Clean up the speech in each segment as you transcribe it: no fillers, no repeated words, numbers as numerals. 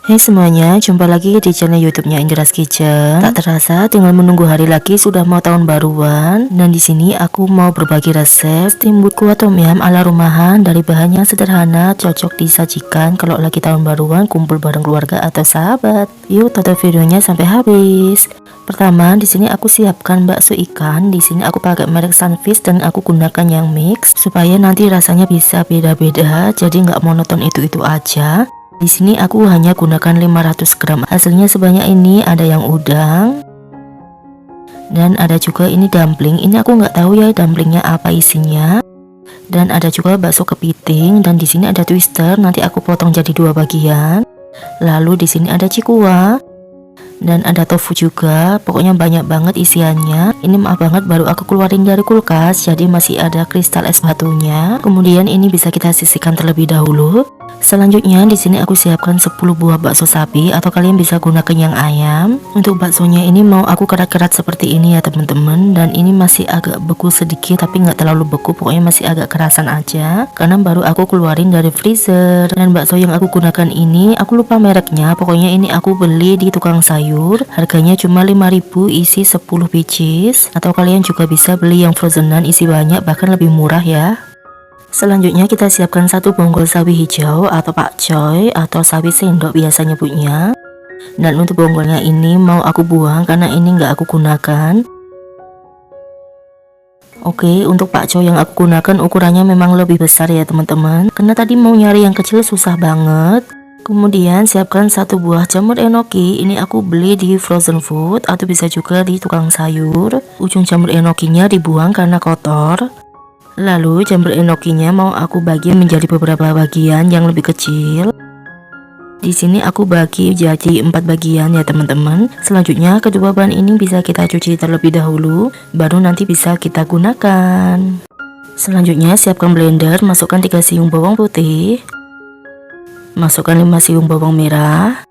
Hai semuanya, jumpa lagi di channel YouTube-nya Indra's Kitchen. Tak terasa tinggal menunggu hari lagi sudah mau tahun baruan. Dan di sini aku mau berbagi resep steamboat kuah tom yum ala rumahan dari bahan yang sederhana, cocok disajikan kalau lagi tahun baruan kumpul bareng keluarga atau sahabat. Yuk tonton videonya sampai habis. Pertama, di sini aku siapkan bakso ikan. Di sini aku pakai merek Sunfish dan aku gunakan yang mix supaya nanti rasanya bisa beda-beda, jadi nggak monoton itu-itu aja. Di sini aku hanya gunakan 500 gram. Hasilnya sebanyak ini, ada yang udang dan ada juga ini dumpling. Ini aku nggak tahu ya dumplingnya apa isinya. Dan ada juga bakso kepiting dan di sini ada twister. Nanti aku potong jadi dua bagian. Lalu di sini ada cikua dan ada tofu juga. Pokoknya banyak banget isiannya. Ini maaf banget baru aku keluarin dari kulkas, jadi masih ada kristal es batunya. Kemudian ini bisa kita sisihkan terlebih dahulu. Selanjutnya di sini aku siapkan 10 buah bakso sapi atau kalian bisa gunakan yang ayam. Untuk baksonya ini mau aku kerat-kerat seperti ini ya teman-teman. Dan ini masih agak beku sedikit tapi nggak terlalu beku, pokoknya masih agak kerasan aja karena baru aku keluarin dari freezer. Dan bakso yang aku gunakan ini aku lupa mereknya, pokoknya ini aku beli di tukang sayur. Harganya cuma 5.000 isi 10 pieces, atau kalian juga bisa beli yang frozenan isi banyak bahkan lebih murah ya. Selanjutnya kita siapkan 1 bonggol sawi hijau atau pakcoy atau sawi sendok biasa nyebutnya. Dan untuk bonggolnya ini mau aku buang karena ini nggak aku gunakan. Oke, untuk pakcoy yang aku gunakan ukurannya memang lebih besar ya teman-teman, karena tadi mau nyari yang kecil susah banget. Kemudian siapkan 1 buah jamur enoki. Ini aku beli di frozen food atau bisa juga di tukang sayur. Ujung jamur enokinya dibuang karena kotor. Lalu jamur enokinya mau aku bagi menjadi beberapa bagian yang lebih kecil. Di sini aku bagi jadi 4 bagian ya teman-teman. Selanjutnya kedua bahan ini bisa kita cuci terlebih dahulu, baru nanti bisa kita gunakan. Selanjutnya siapkan blender, masukkan 3 siung bawang putih, masukkan 5 siung bawang merah,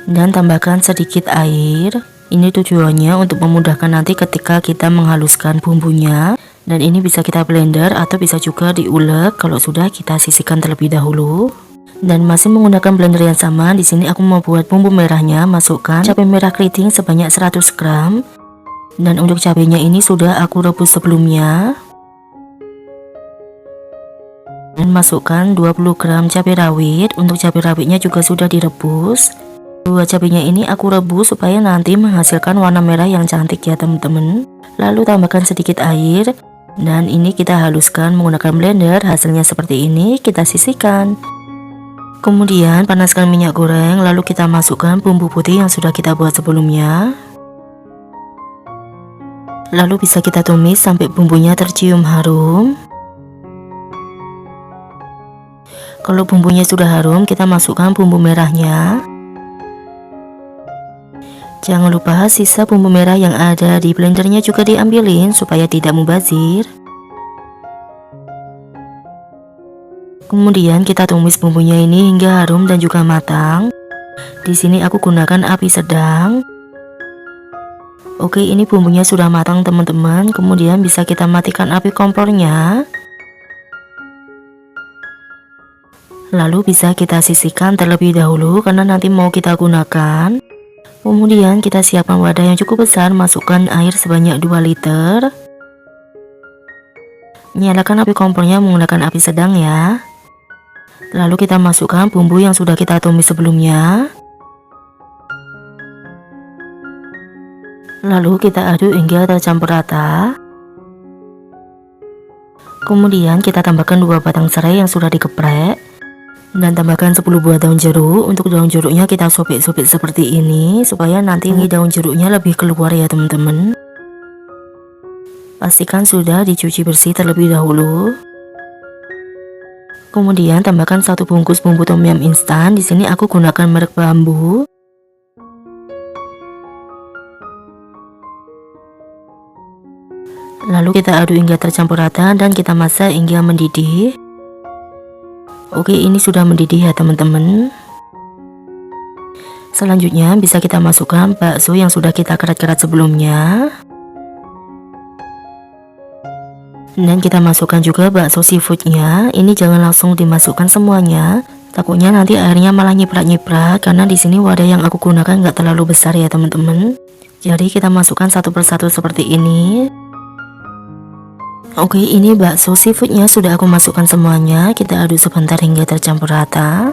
dan tambahkan sedikit air. Ini tujuannya untuk memudahkan nanti ketika kita menghaluskan bumbunya. Dan ini bisa kita blender atau bisa juga diulek kalau sudah kita sisihkan terlebih dahulu. Dan masih menggunakan blender yang sama, di sini aku mau buat bumbu merahnya. Masukkan cabai merah keriting sebanyak 100 gram. Dan untuk cabainya ini sudah aku rebus sebelumnya. Dan masukkan 20 gram cabai rawit. Untuk cabai rawitnya juga sudah direbus. Dua cabenya ini aku rebus supaya nanti menghasilkan warna merah yang cantik ya teman-teman. Lalu tambahkan sedikit air. Dan ini kita haluskan menggunakan blender. Hasilnya seperti ini, kita sisihkan. Kemudian panaskan minyak goreng, lalu kita masukkan bumbu putih yang sudah kita buat sebelumnya. Lalu bisa kita tumis sampai bumbunya tercium harum. Kalau bumbunya sudah harum, kita masukkan bumbu merahnya. Jangan lupa sisa bumbu merah yang ada di blendernya juga diambilin supaya tidak mubazir. Kemudian kita tumis bumbunya ini hingga harum dan juga matang. Di sini aku gunakan api sedang. Oke, ini bumbunya sudah matang teman-teman. Kemudian bisa kita matikan api kompornya. Lalu bisa kita sisihkan terlebih dahulu karena nanti mau kita gunakan. Kemudian kita siapkan wadah yang cukup besar, masukkan air sebanyak 2 liter. Nyalakan api kompornya menggunakan api sedang ya. Lalu kita masukkan bumbu yang sudah kita tumis sebelumnya. Lalu kita aduk hingga tercampur rata. Kemudian kita tambahkan 2 batang serai yang sudah digeprek. Dan tambahkan 10 buah daun jeruk. Untuk daun jeruknya kita sobek-sobek seperti ini supaya nanti daun jeruknya lebih keluar ya teman-teman. Pastikan sudah dicuci bersih terlebih dahulu. Kemudian tambahkan 1 bungkus bumbu tom yum instan. Di sini aku gunakan merek Bambu. Lalu kita aduk hingga tercampur rata dan kita masak hingga mendidih. Oke, ini sudah mendidih ya teman-teman. Selanjutnya bisa kita masukkan bakso yang sudah kita kerat-kerat sebelumnya. Dan kita masukkan juga bakso seafoodnya. Ini jangan langsung dimasukkan semuanya, Takutnya nanti airnya malah nyiprat-nyiprat karena di sini wadah yang aku gunakan nggak terlalu besar ya teman-teman. Jadi kita masukkan satu persatu seperti ini. Oke, ini bakso seafoodnya sudah aku masukkan semuanya. Kita aduk sebentar hingga tercampur rata.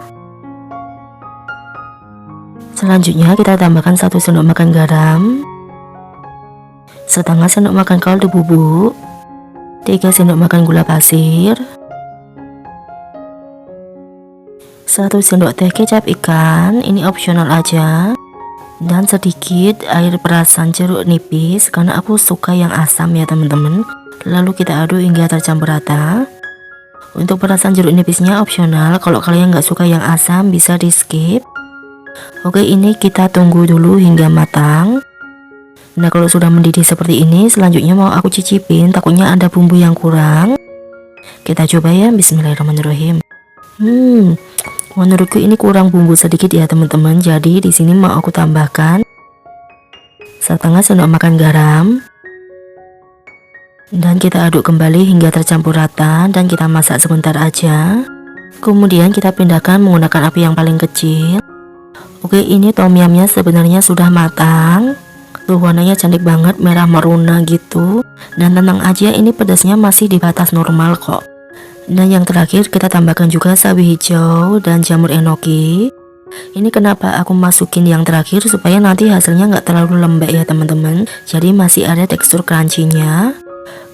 Selanjutnya kita tambahkan 1 sendok makan garam, setengah sendok makan kaldu bubuk, 3 sendok makan gula pasir, 1 sendok teh kecap ikan, ini opsional aja, dan sedikit air perasan jeruk nipis karena aku suka yang asam ya teman-teman. Lalu kita aduk hingga tercampur rata. Untuk perasan jeruk nipisnya opsional, kalau kalian nggak suka yang asam bisa di skip. Oke, ini kita tunggu dulu hingga matang. Nah, kalau sudah mendidih seperti ini, selanjutnya mau aku cicipin, takutnya ada bumbu yang kurang. Kita coba ya, bismillahirrahmanirrahim. Menurutku ini kurang bumbu sedikit ya teman-teman. Jadi di sini mau aku tambahkan setengah sendok makan garam. Dan kita aduk kembali hingga tercampur rata dan kita masak sebentar aja. Kemudian kita pindahkan menggunakan api yang paling kecil. Oke, ini tom yumnya sebenarnya sudah matang. Tuh, warnanya cantik banget, merah meruna gitu. Dan tenang aja, ini pedasnya masih di batas normal kok. Dan yang terakhir kita tambahkan juga sawi hijau dan jamur enoki. Ini kenapa aku masukin yang terakhir, supaya nanti hasilnya nggak terlalu lembek ya teman-teman. Jadi masih ada tekstur crunchy-nya.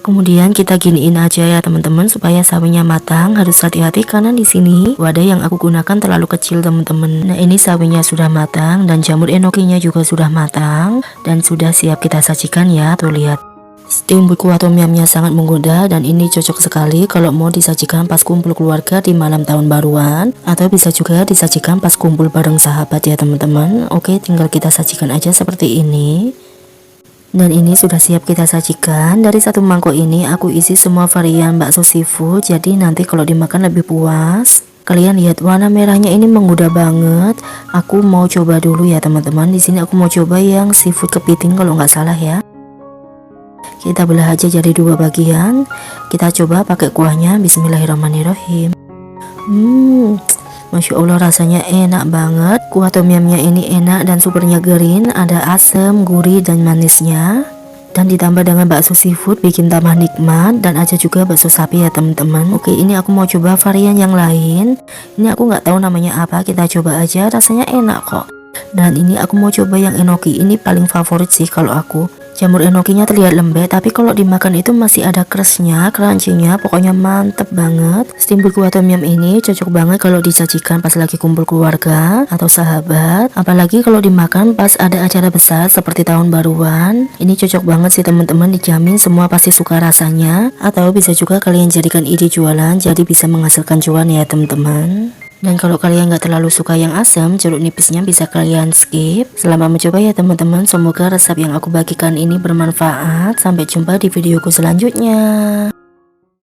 Kemudian kita giniin aja ya teman-teman supaya sawinya matang. Harus hati-hati karena di sini wadah yang aku gunakan terlalu kecil teman-teman. Nah, ini sawinya sudah matang dan jamur enokinya juga sudah matang dan sudah siap kita sajikan ya. Tuh lihat, steamboat kuah tom yumnya sangat menggoda dan ini cocok sekali kalau mau disajikan pas kumpul keluarga di malam tahun baruan, atau bisa juga disajikan pas kumpul bareng sahabat ya teman-teman. Oke, tinggal kita sajikan aja seperti ini. Dan ini sudah siap kita sajikan. Dari satu mangkok ini aku isi semua varian bakso seafood, jadi nanti kalau dimakan lebih puas. Kalian lihat warna merahnya ini menggoda banget. Aku mau coba dulu ya teman-teman. Di sini aku mau coba yang seafood kepiting kalau nggak salah ya. Kita belah aja jadi 2 bagian. Kita coba pakai kuahnya. Bismillahirrahmanirrahim. Masya Allah, rasanya enak banget. Kuah tom yumnya ini enak dan super nyegerin. Ada asam, gurih, dan manisnya. Dan ditambah dengan bakso seafood bikin tambah nikmat. Dan ada juga bakso sapi ya teman-teman. Oke, ini aku mau coba varian yang lain. Ini aku nggak tahu namanya apa. Kita coba aja, rasanya enak kok. Dan ini aku mau coba yang enoki. Ini paling favorit sih kalau aku. Jamur enokinya terlihat lembek, tapi kalau dimakan itu masih ada crustnya, crunchy-nya, pokoknya mantep banget. Steamboat kuah tom yum ini cocok banget kalau disajikan pas lagi kumpul keluarga atau sahabat, apalagi kalau dimakan pas ada acara besar seperti tahun baruan. Ini cocok banget sih teman-teman, dijamin semua pasti suka rasanya. Atau bisa juga kalian jadikan ide jualan, jadi bisa menghasilkan cuan ya teman-teman. Dan kalau kalian nggak terlalu suka yang asam, jeruk nipisnya bisa kalian skip. Selamat mencoba ya teman-teman. Semoga resep yang aku bagikan ini bermanfaat. Sampai jumpa di videoku selanjutnya.